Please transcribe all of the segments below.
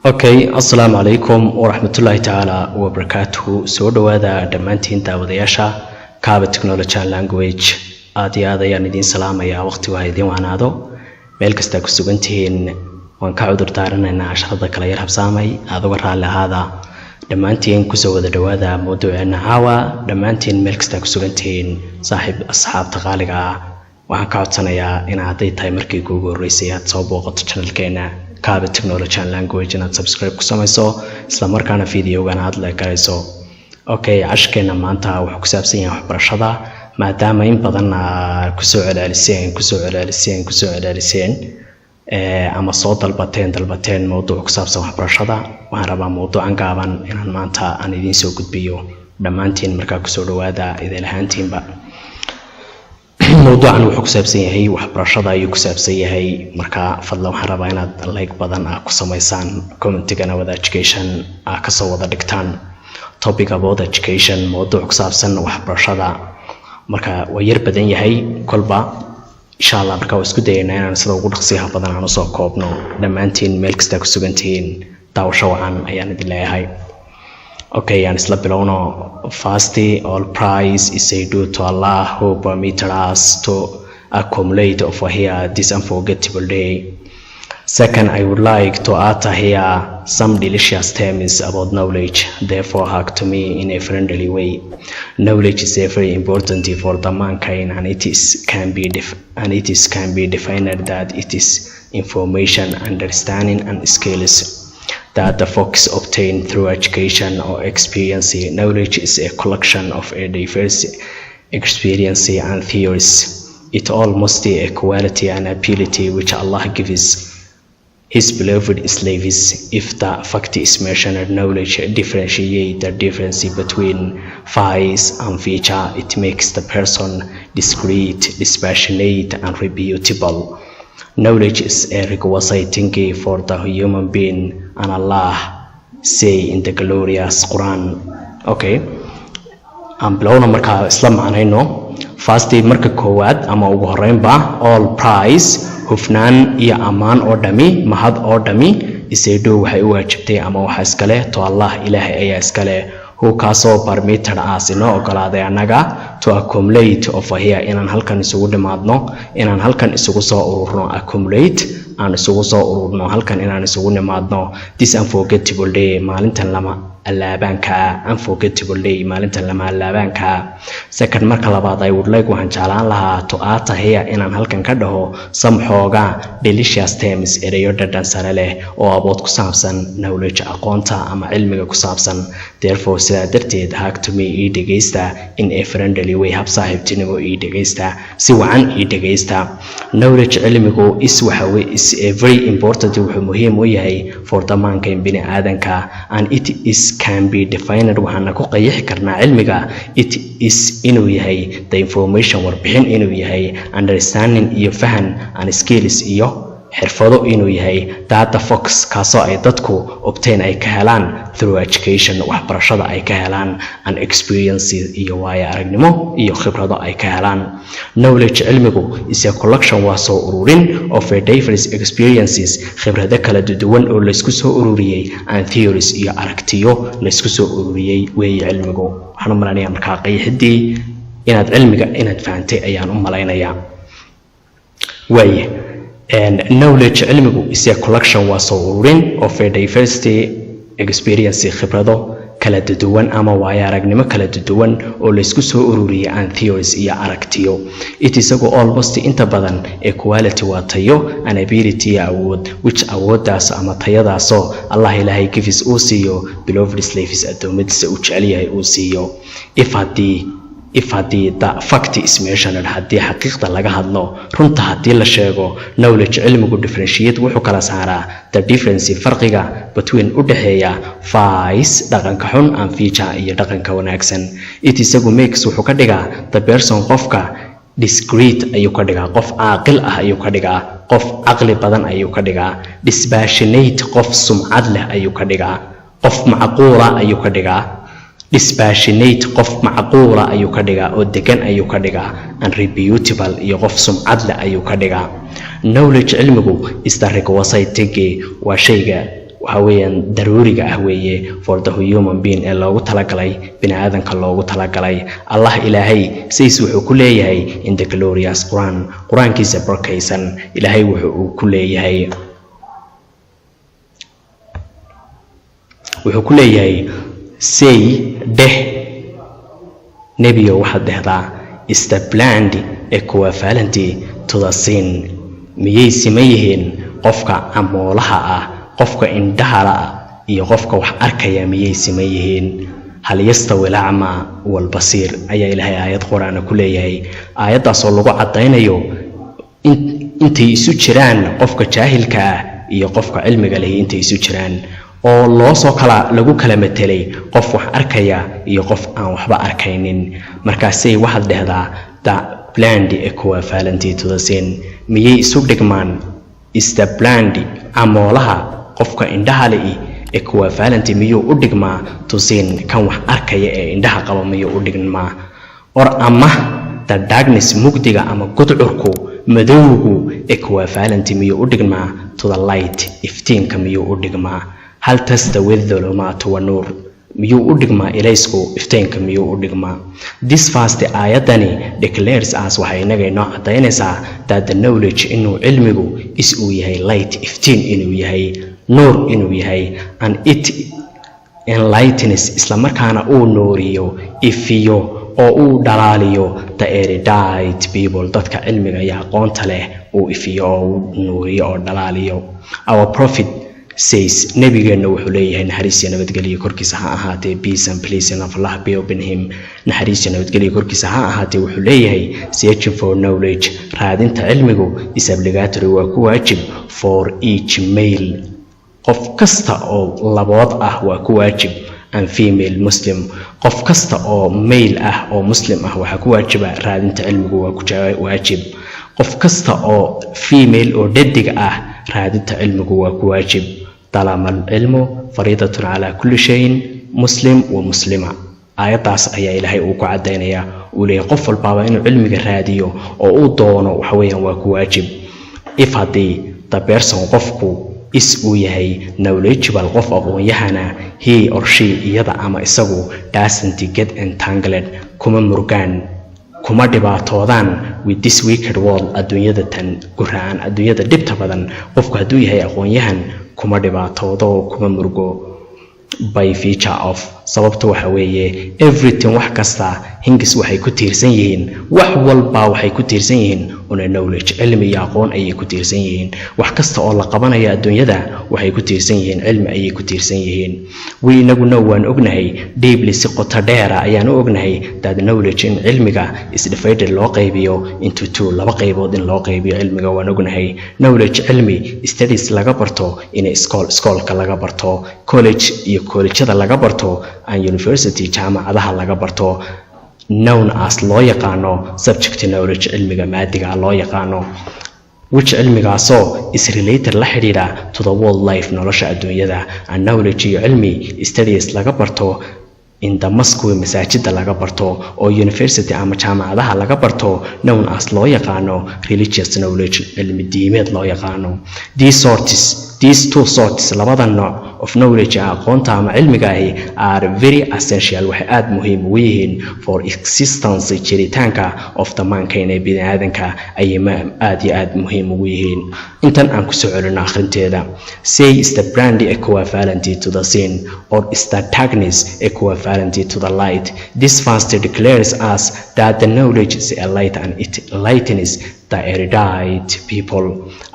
Okay, assalamu alaikum warahmatullahi ta'ala wabarakatuh. Soo dhawaada dhammaantiin daawadayaasha Kaaba Technology and Language. Aad iyo aad ayaan idin salaamayaa waqtiga idin wanaado. Meel kasta ku sugan tihiin waan ka cudur daaranaynaa casharada kala yar habsaamay. Aad uga raali ahaada. Dhammaantiin ku soo wada dhawaada mawduuceena caawa. Dhammaantiin meel kasta ku sugan tihiin asxaabta qaaliga ah. Waxaan ka codsanayaa in hadday tahay markii ugu horeysay aad soo booqato channelkeena Kaaba Technology and Language and subscribe ku samayso isla markaana videogan aad like garayso. Okay, cashkeena maanta wuxuu ku saabsan yahay waxbarashada maadaama in badan ku soo celceliseen ama soo dalbateen mawduuc ku saabsan waxbarashada. Waxaan rabaa mawduucan gaaban inaan maanta aan idin soo gudbiyo dhammaantiin markaa ku soo dhawaada idin ahaantiinba. موضوعنا wuxuu ku saabsan yahay waxbarashada ayuu ku saabsan yahay marka fadlan waxaan rabaa inaad like badan ku samaysaan comment-gana wada education ka soo wada dhigtaan topic about education mawduuc ku saabsan waxbarashada marka waa yar badan yahay kolba insha Allah marka isku dayeynaa inaan sida ugu dhaqsiyaha badan aan soo koobno dhammaantiin meel kasta ku sugan tihiin daawasho wacan ayaan idin leeyahay. Okay, and it's bilowno. Firstly, all praise is due to Allah who permitted us to accumulate over here this unforgettable day. Second, I would like to utter here some delicious terms about knowledge. Therefore, hug to me in a friendly way. Knowledge is very important for the mankind, and it can be defined that it is information, understanding, and skills that the folks obtain through education or experience. Knowledge is a collection of a diverse experience and theories. It all must be a quality and ability which Allah gives His beloved slaves. If the fact is mentioned, knowledge differentiate the difference between vice and feature. It makes the person discreet, dispassionate, and reputable. Knowledge is a requisite for the human being, and Allah say in the glorious Quran. Okay, I'm blowing marka Islam anayno. Firstly, marka koowaad ama ugu horeynba all praise hufnaan iyo amaan oo dhami mahad oo dhami isaydo waxay u waajibtay ama waxa iskale to Allah Ilaahay ayaa iskale who kaasoo permitted us inoo ogolaaday anaga to accumulate over here inaan halkan isugu dhimaadno inaan halkan isugu soo ururno accumulate aan isugu soo ururno halkan inaan isugu nimaadno this unforgettable day maalintan lama allaabanka unforgettable day maalintan lama allaabanka. Second, marka labaad I would like waxaan jeclaan lahaa to utter here inaan halkan ka dhaho some xooga delicious terms erayo dhadhan sare leh oo abood ku saabsan knowledge aqoonta ama cilmiga ku saabsan. Therefore sidaa darteed hug to me ii dhegeysta in a friendly way hab saaxiibtinimo ii dhegeysta si wacan ii dhegeysta. Knowledge cilmigu is a very important wuxuu muhiim u yahay for the mankind bini aadanka and it is can be defined waxaana ku qeexi karnaa cilmiga it is inuu yahay the information warbixin inuu yahay understanding iyo fahan and skills iyo xirfado inuu yahay data fox kaasoo ay dadku obtain ay ka helaan through education waxbarashada ay ka helaan and experiences iyo waaya aragnimo iyo khibrado ay ka helaan. Knowledge cilmigu is a collection waa soo ururin of a diverse experiences khibrado kala duwan oo la isku soo ururiyay and theories iyo aragtiyo la isku soo ururiyay weey cilmigu. Waxaan u maleynayaa markaa qeexidii inaad cilmiga inaad fahantay ayaan u maleynayaa. Waaye and knowledge cilmigu is a collection waa soo ururin of a diversity experience khibrado kala duwan ama waaya aragnimo kala duwan oo la isku soo ururiyay and theories iyo aragtiyo. It is almost inta badan a quality waa tayo and ability awood which awoodaas ama tayadaasoo Allah Ilaahay gives uu siiyo beloved slaves adoomadiisa uu jecel yahay uu siiyo. If the fact is mentioned haddii xaqiiqda laga hadlo runta haddii la sheego knowledge cilmigu differentiate wuxuu kala saaraa the difference farqiga between u dhaxeeya vice dhaqanka xun and feature iyo dhaqanka wanaagsan. It makes wuxuu ka dhigaa the person qofka discreet ayuu ka dhigaa qof aqil ah ayuu ka dhigaa qof aqli badan ayuu ka dhigaa dispassionate qof sumcad leh ayuu ka dhigaa qof macquula ayuu ka dhigaa dispassionate qof macquula ayuu ka dhigaa oo degan ayuu ka dhigaa and reputable iyo qof sumcad leh ayuu ka dhigaa. Knowledge cilmigu is the requisite waa shayga وحويان ضروري ويه for the human being ee loogu talagalay bini'aadanka loogu talagalay Allah Ilaahay says wuxuu ku leeyahay in the glorious Quraankiisa barkaysan Ilaahay wuxuu ku leeyahay say deh nebiyo waxaad dhahdaa is the planned equivalent to the sin miyay simayeen qofka amoolaha ah qofka indhaha la iyo qofka wax arkaya miyay simayeen hal yastawi al-a'ma wal basir ayaa Ilaahay aayad Quraan ku leeyahay aayadaas oo lagu cadeynayo intay isu jiraan qofka jaahilka ah iyo qofka cilmiga leh intay isu jiraan oo loo soo kala lagu kala metelay qof wax arkaya iyo qof aan waxba arkaynin markaasay waxaad dhahdaa the planned equivalent to the sin miyay isu dhigmaan is the planned amoolaha qofka indhaha leh equivalent miyuu u dhigmaa to sin kan wax arkaya ee indhaha qaba miyuu u dhigmaa or ama the darkness mugdiga ama gudcurku madowgu equivalent miyuu u dhigmaa to the light iftiinka miyuu u dhigmaa hal tastawi dhulumaatu wa nuur miyuu u dhigmaa ilaysku iftiinka miyuu u dhigmaa this first ayadani declares as waxay inaga inoo cadaynaysaa that the knowledge inuu cilmigu uu yahay light iftiin inuu yahay nuur inuu yahay and it enlightens isla markaana uu nuuriyo ifiyo oo uu dhalaaliyo the erudite people dadka cilmiga iyo aqoonta leh uu ifiyo oo uu nuuriyo oo dhalaaliyo our prophet says nabigeena wuxuu leeyahay naxariis iyo nabadgelyo korkiisa ha ahaatee peace and blessing of Allah be upon him naxariis iyo nabadgelyo korkiisa ha ahaatee wuxuu leeyahay searching for knowledge raadinta cilmigu is obligatory waa ku waajib for each male qof kasta oo labood ah waa ku waajib and female muslim qof kasta oo male ah oo muslim ah waxa ku waajiba raadinta cilmigu waa ku waajib qof kasta oo female oo dhadig ah raadinta cilmigu waa ku waajib طالما العلم فريضة على كل شيء مسلم ومسلمة آياتاس ayaa Ilaahay uu ku cadeynaya uu leeyahay qof walba inuu cilmiga raadiyo oo uu doono waxa weeyaan waa ku waajib if hadii the person qofku uu yahay knowledgeable qof aqoon-yahana he or she iyada ama isagu doesn't get entangled kuma murgaan kuma dhibaatoodaan with this wicked world adduunyada tan guraan adduunyada dhibta badan qofku haduu yahay aqoon-yahan kuma dhibaatoodo kuma murgo by feature of sababta waxa weeye everything wax kasta hingis waxay ku tiirsan yihiin wax walba waxay ku tiirsan yihiin una knowledge cilmi iyo aqoon ay ku tiirsan yihiin wax kasta oo la qabanayo adduunyada waxay ku tiirsan yihiin cilmi ay ku tiirsan yihiin weynaguna waan ognahay deeply si qoto dheer ayaan ognahay that knowledge in cilmiga is divided loo qaybiyo into two laba qaybood in loo qaybiyo cilmiga waan ognahay knowledge cilmi studies laga barto in schoolka laga barto college iyo collegeada laga barto and university jaamacadaha laga barto known as loo yaqaano subject knowledge cilmiga maadiga loo yaqaano which cilmigaaso is related la xiriira to the world life nolosha adduunyada and knowledge iyo cilmi studies laga barto in the mosque masaajida laga barto oo university ama jaamacadaha laga barto known as loo yaqaano religious knowledge cilmi diimeed loo yaqaano these two sorts labada nooc of knowledge aqoonta ama cilmiga are very essential waxay aad muhiim u yihiin for existence jiritaanka of the mankind ee bini'aadanka ay aad iyo aad muhiim u yihiin intan aan ku soo celino akhrinteeda say is the brand equivalent to the sin or is the darkness equivalent to the light this first declares us that the knowledge is a light and it lightens the erudite people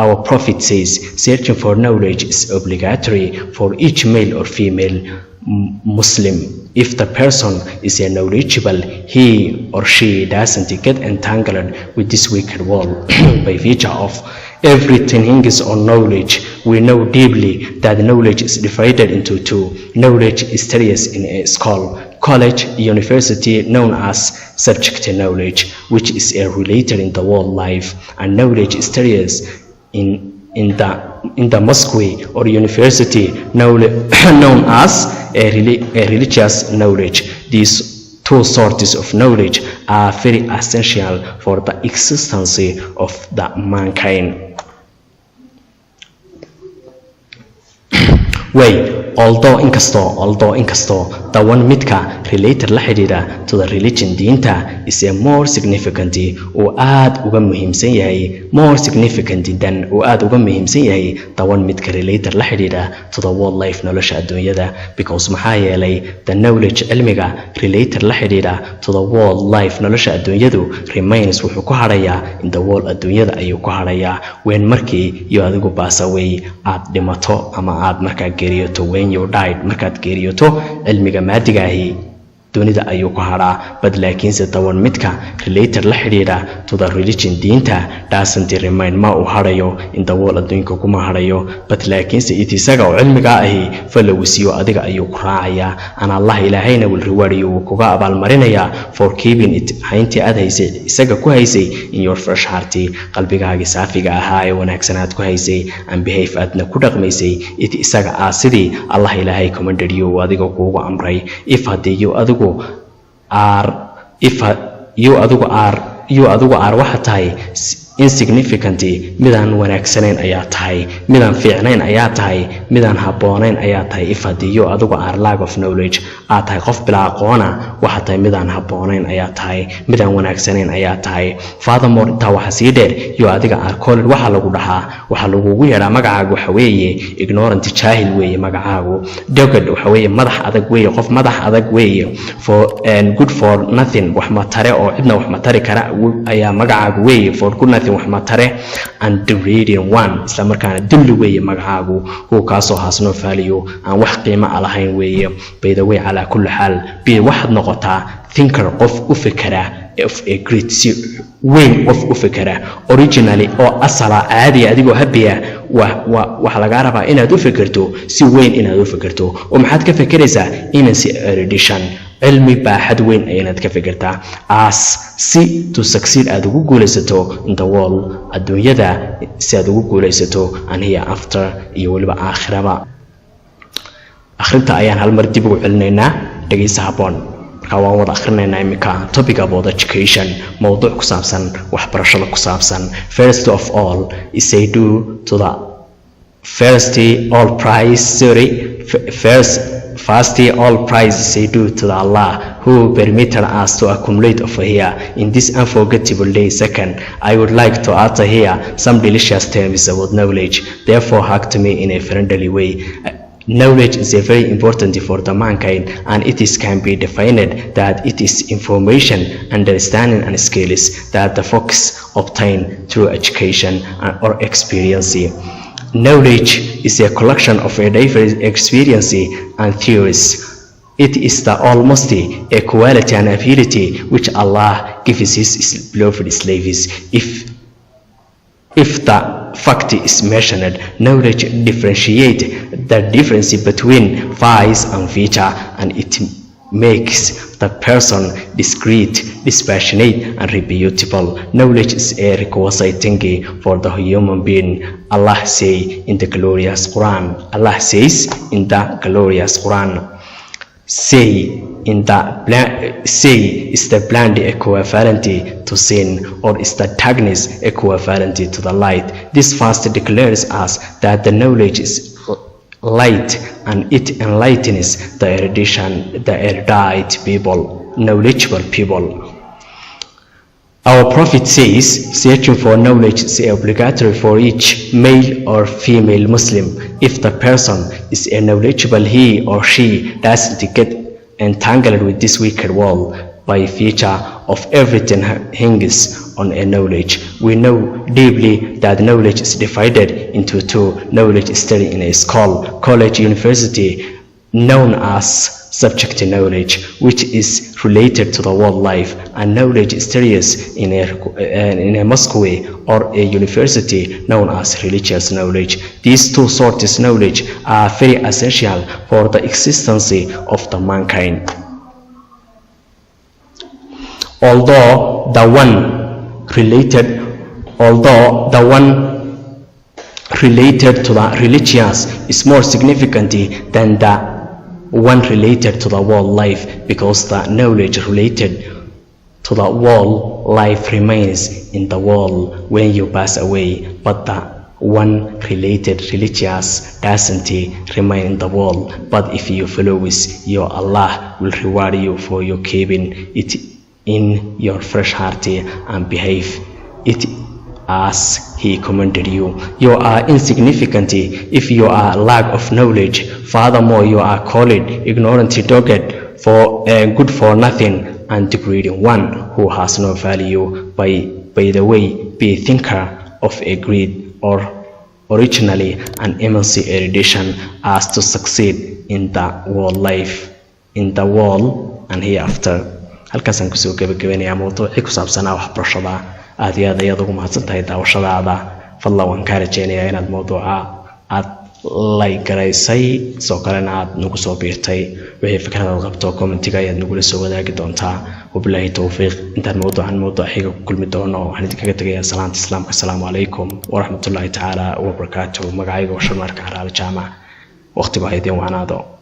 our prophet says searching for knowledge is obligatory for each male or female Muslim if the person is knowledgeable he or she doesn't get entangled with this wicked world by virtue of everything hinges on knowledge we know deeply that knowledge is divided into two knowledge is studies in a school college university known as subject knowledge which is related in the world life and knowledge is studies in the mosque or university known as a religious knowledge these two sorts of knowledge are very essential for the existence of the mankind way although inkasto the one midka related la xidhiidha to the religion diinta is a more significant oo aad uga muhiimsan yahay more significant than oo aad uga muhiimsan yahay the one midka related la xidhiidha to the world life nolosha adduunyada because maxaa yeelay the knowledge cilmiga related la xidhiidha to the world life nolosha adduunyadu remains wuxuu ku harayaa in the world adduunyada ayuu ku harayaa when markii iyo adigu pass away aad dhimato ama aad markaa geeriyoto when you died markaad geeriyoto cilmiga maadiga ahi dunida ayuu ku haraa bad laakiinse tawan midka related la xidhiidha to the religion diinta doesn't remain ma uu harayo in the world adduunka kuma harayo bad laakiinse isaga oo cilmiga ahi falowsiyo adiga ayuu ku raacayaa ana Allah ilaahayna will reward you kuga abaalmarinaya for keeping it hayntii aad haysay isaga ku haysay in your fresh heart qalbigaaga saafiga ahaa ee wanaagsanaad ku haysay and behave adna ku dhaqmaysay isaga sidii Allah ilaahay commanded you adiga kuugu amray if hadii you adigu waxa tahay insignificant midaan wanaagsanayn ayaa tahay midaan fiicnayn ayaa tahay midaan haboonayn ayaa tahay if hadii adigu lack of knowledge aad tahay qof bila aqoona waxa tahay midaan haboonayn ayaa tahay midaan wanaagsanayn ayaa tahay furthermore inta waxa sii dheer adiga called waxa lagu dhahaa waxa lagu yeeraa magacaagu waxa weeye ignorant jaahil weeye magacaagu dogged waxa weeye madax adag weeye qof madax adag weeye for and good for nothing wax ma tare oo cidna wax ma tari kara ayaa magacaagu weeye for good nothing wax ma tare and degrading one isla markaana dulli weeye magacaagu oo kaasoo haasno faaliyo aan wax qiimo lahayn weeye by the way ala kulli xaal bi waxad noqotaa thinker qof u fikira of a great way of u fikira originally oo asala caadi adigoo habiya wax laga rabaa inaad u fikirto si weyn inaad u fikirto oo maxaad ka fikiraysaa inaan si erudition cilmi baaxad weyn ayaad ka fikirtaa as si to succeed aad ugu guulaysato in the world adduunyada si aad ugu guulaysato and here after iyo waliba aakhiraba akhrinta ayaan hal mar dib ugu celinaynaa dhageysa haboon marka waan wada akhrineynaa imika topic about education mawduuc ku saabsan waxbarashada ku saabsan first of all is say do to the first all praise say due to Allah who permitted us to accumulate over here in this unforgettable day. Second, I would like to utter here some delicious terms about knowledge. Therefore, hug to me in a friendly way. Knowledge is very important for the mankind, and it can be defined that it is information, understanding, and skills that the folks obtain through education or experience. Knowledge is a collection of diverse experience and theories. It is the almost a quality and ability which Allah gives his beloved slaves. If the fact is mentioned, knowledge differentiates the difference between vice and feature, and it makes the person discreet, dispassionate, and reputable. Knowledge is a requisite thing for the human being. Allah says in the glorious Quran. Allah says in the glorious Quran. Say is the blind equivalent to sin, or is the darkness equivalent to the light? This verse declares us that the knowledge is light, and it enlightens the erudite people, knowledgeable people. Our Prophet says, searching for knowledge is obligatory for each male or female Muslim. If the person is knowledgeable, he or she doesn't get entangled with this wicked world by feature of everything hangs on a knowledge. We know deeply that knowledge is divided into two: knowledge studied in a school, college, university, known as subject knowledge, which is related to the world life, and knowledge studies in a mosque or a university, known as religious knowledge. These two sorts of knowledge are very essential for the existence of the mankind. Although the one related to the religious is more significant than the one related to the world life, because the knowledge related to the world life remains in the world when you pass away, but the one related religious doesn't remain in the world, but if you follow it, your Allah will reward you for your keeping it in your fresh heart and behave it as he commanded you. You are insignificant if you are lack of knowledge. Furthermore, you are called ignorant, dogged, for good for nothing, and degrading one who has no value. By the way, be a thinker of a great or originally an immense erudition as to succeed in the world life, in the world and hereafter. halkaasaan kusoo gabagabanayaa mawduucii ku saabsanaa waxbarashada. aad iyo aad ayaad ugu mahadsantahay daawashadaada. fadlan waan kaa rajaynayaa inaad mawduuca aad laygaraysay, sidoo kalena aad nagu soo biirtay. wixii fikradaad qabto commentiga ayaad nagula soo wadaagi doontaa. wabilaahi towfiiq. intaan mawduuca xiga ku kulmi doono waxaan idinkaga tegayaa salaanta islaamka. asalaamu calaykum waraxmatullaahi tacaala wabarakaatuh. magacayga waa Sharmaarka Haraale Jaamac. waqtigu ha idin wacnaado.